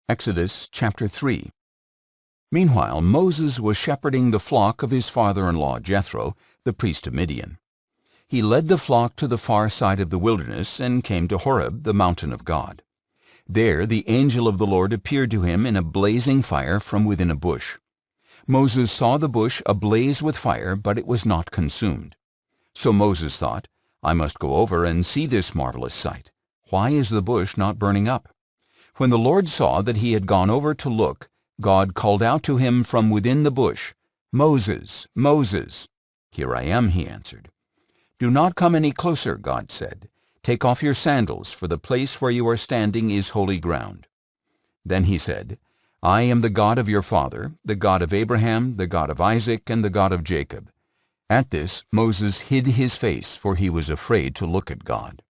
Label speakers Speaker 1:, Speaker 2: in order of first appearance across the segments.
Speaker 1: Exodus chapter 3. Meanwhile Moses was shepherding the flock of his father-in-law Jethro, the priest of Midian. He led the flock to the far side of the wilderness and came to Horeb, the mountain of God. There the angel of the Lord appeared to him in a blazing fire from within a bush. Moses saw the bush ablaze with fire, but it was not consumed. So Moses thought, I must go over and see this marvelous sight. Why is the bush not burning up? When the Lord saw that he had gone over to look, God called out to him from within the bush, Moses, Moses. Here I am, he answered. Do not come any closer, God said. Take off your sandals, for the place where you are standing is holy ground. Then he said, I am the God of your father, the God of Abraham, the God of Isaac, and the God of Jacob. At this Moses hid his face, for he was afraid to look at God.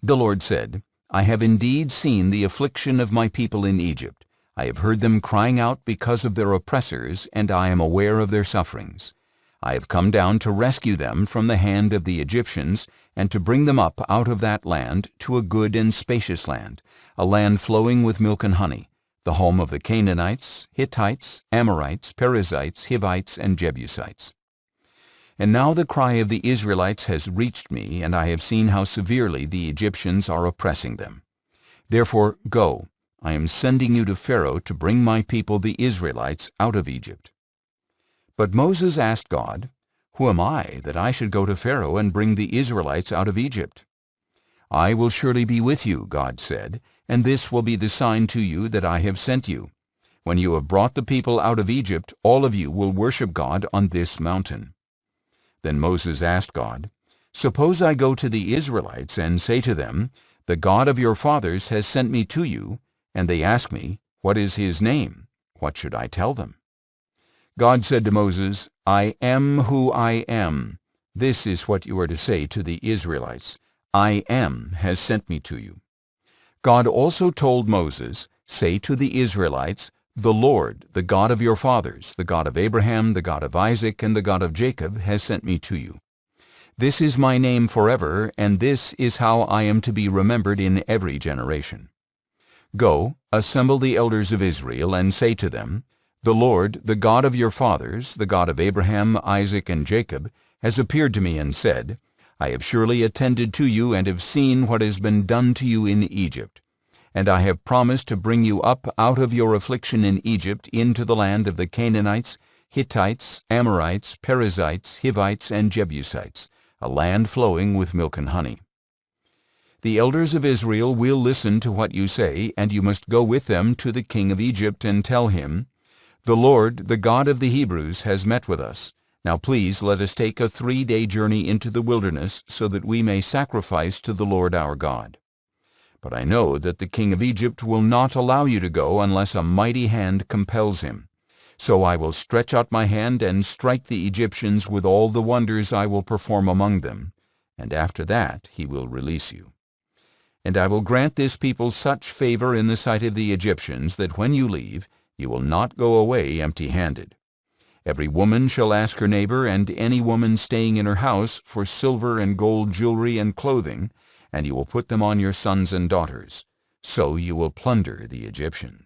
Speaker 1: The Lord said, I have indeed seen the affliction of my people in Egypt. I have heard them crying out because of their oppressors, and I am aware of their sufferings. I have come down to rescue them from the hand of the Egyptians, and to bring them up out of that land to a good and spacious land, a land flowing with milk and honey, the home of the Canaanites, Hittites, Amorites, Perizzites, Hivites, and Jebusites. And now the cry of the Israelites has reached me, and I have seen how severely the Egyptians are oppressing them. Therefore, go, I am sending you to Pharaoh to bring my people the Israelites out of Egypt. But Moses asked God, Who am I that I should go to Pharaoh and bring the Israelites out of Egypt? I will surely be with you, God said, and this will be the sign to you that I have sent you. When you have brought the people out of Egypt, all of you will worship God on this mountain. Then Moses asked God, Suppose I go to the Israelites and say to them, The God of your fathers has sent me to you, and they ask me, What is his name? What should I tell them? God said to Moses, I am who I am. This is what you are to say to the Israelites. I am has sent me to you. God also told Moses, Say to the Israelites, The Lord, the God of your fathers, the God of Abraham, the God of Isaac, and the God of Jacob, has sent me to you. This is my name forever, and this is how I am to be remembered in every generation. Go, assemble the elders of Israel, and say to them, The Lord, the God of your fathers, the God of Abraham, Isaac, and Jacob, has appeared to me and said, I have surely attended to you and have seen what has been done to you in Egypt. And I have promised to bring you up out of your affliction in Egypt into the land of the Canaanites, Hittites, Amorites, Perizzites, Hivites, and Jebusites, a land flowing with milk and honey. The elders of Israel will listen to what you say, and you must go with them to the king of Egypt and tell him, The Lord, the God of the Hebrews, has met with us. Now please let us take a 3-day journey into the wilderness so that we may sacrifice to the Lord our God. But I know that the king of Egypt will not allow you to go unless a mighty hand compels him. So I will stretch out my hand and strike the Egyptians with all the wonders I will perform among them, and after that he will release you. And I will grant this people such favor in the sight of the Egyptians that when you leave, you will not go away empty-handed. Every woman shall ask her neighbor and any woman staying in her house for silver and gold jewelry and clothing, and you will put them on your sons and daughters. So you will plunder the Egyptians.